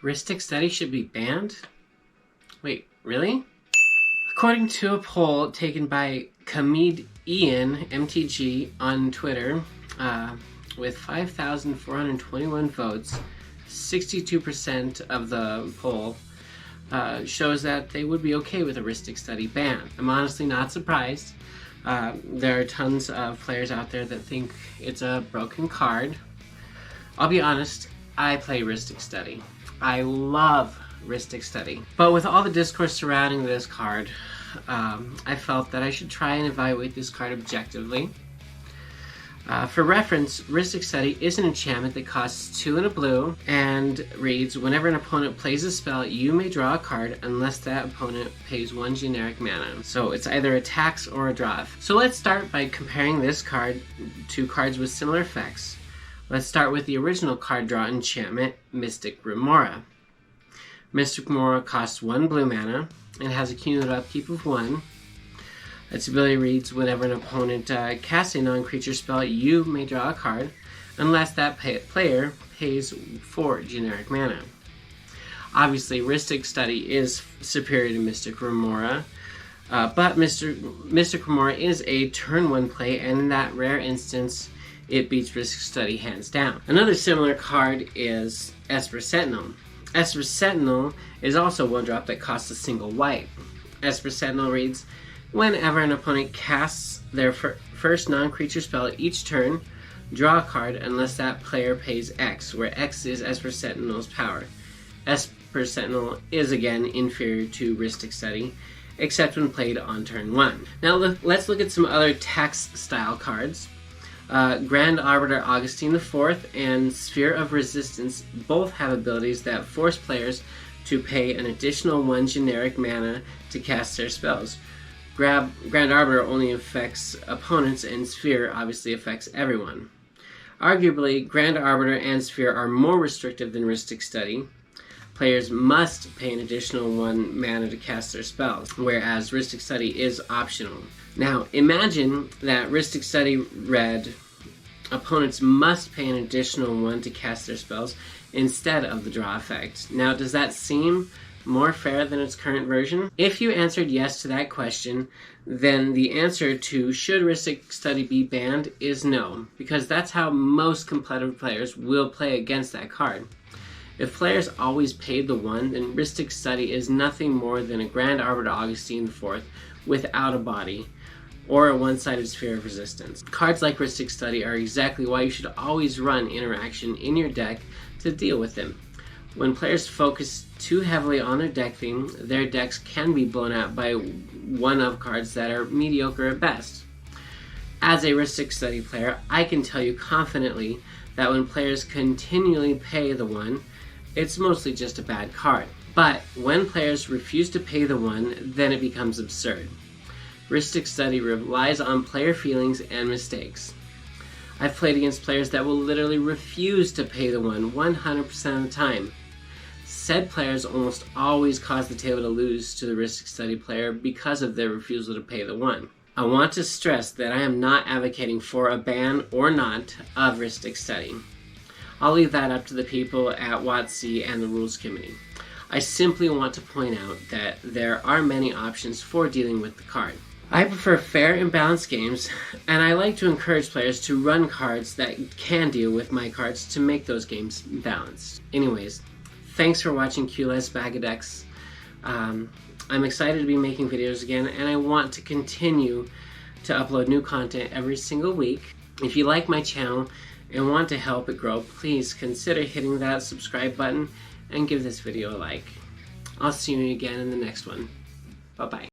Rhystic Study should be banned? Wait, really? According to a poll taken by Comedian MTG on Twitter, with 5,421 votes, 62% of the poll shows that they would be okay with a Rhystic Study ban. I'm honestly not surprised. There are tons of players out there that think it's a broken card. I'll be honest, I play Rhystic Study. I love Rhystic Study. But with all the discourse surrounding this card, I felt that I should try and evaluate this card objectively. For reference, Rhystic Study is an enchantment that costs 2 and a blue and reads, whenever an opponent plays a spell, you may draw a card unless that opponent pays 1 generic mana. So it's either a tax or a draw. So let's start by comparing this card to cards with similar effects. Let's start with the original card draw enchantment, Rhystic Remora. Rhystic Remora costs 1 blue mana and has a cumulative upkeep of 1. Its ability reads, whenever an opponent casts a non-creature spell, you may draw a card, unless that player pays 4 generic mana. Obviously, Rhystic Study is superior to Rhystic Remora, but Rhystic Remora is a turn 1 play, and in that rare instance, it beats Rhystic Study hands down. Another similar card is Esper Sentinel. Esper Sentinel is also 1-drop that costs a single white. Esper Sentinel reads, whenever an opponent casts their first non-creature spell each turn, draw a card unless that player pays X, where X is Esper Sentinel's power. Esper Sentinel is again inferior to Rhystic Study, except when played on turn 1. Now let's look at some other tax-style cards. Grand Arbiter Augustine IV and Sphere of Resistance both have abilities that force players to pay an additional 1 generic mana to cast their spells. Grand Arbiter only affects opponents, and Sphere obviously affects everyone. Arguably, Grand Arbiter and Sphere are more restrictive than Rhystic Study. Players must pay an additional 1 mana to cast their spells, whereas Rhystic Study is optional. Now, imagine that Rhystic Study read, opponents must pay an additional 1 to cast their spells instead of the draw effect. Now, does that seem more fair than its current version? If you answered yes to that question, then the answer to should Rhystic Study be banned is no, because that's how most competitive players will play against that card. If players always paid the 1, then Rhystic Study is nothing more than a Grand Arbiter Augustine IV without a body, or a one-sided Sphere of Resistance. Cards like Rhystic Study are exactly why you should always run interaction in your deck to deal with them. When players focus too heavily on their deck theme, their decks can be blown out by one-of cards that are mediocre at best. As a Rhystic Study player, I can tell you confidently that when players continually pay the 1, it's mostly just a bad card. But when players refuse to pay the 1, then it becomes absurd. Rhystic Study relies on player feelings and mistakes. I've played against players that will literally refuse to pay the 1 100% of the time. Said players almost always cause the table to lose to the Rhystic Study player because of their refusal to pay the 1. I want to stress that I am not advocating for a ban or not of Rhystic Study. I'll leave that up to the people at WotC and the Rules Committee. I simply want to point out that there are many options for dealing with the card. I prefer fair and balanced games, and I like to encourage players to run cards that can deal with my cards to make those games balanced. Anyways, thanks for watching QLS Bag of Decks. I'm excited to be making videos again, and I want to continue to upload new content every single week. If you like my channel and want to help it grow, please consider hitting that subscribe button and give this video a like. I'll see you again in the next one. Bye-bye.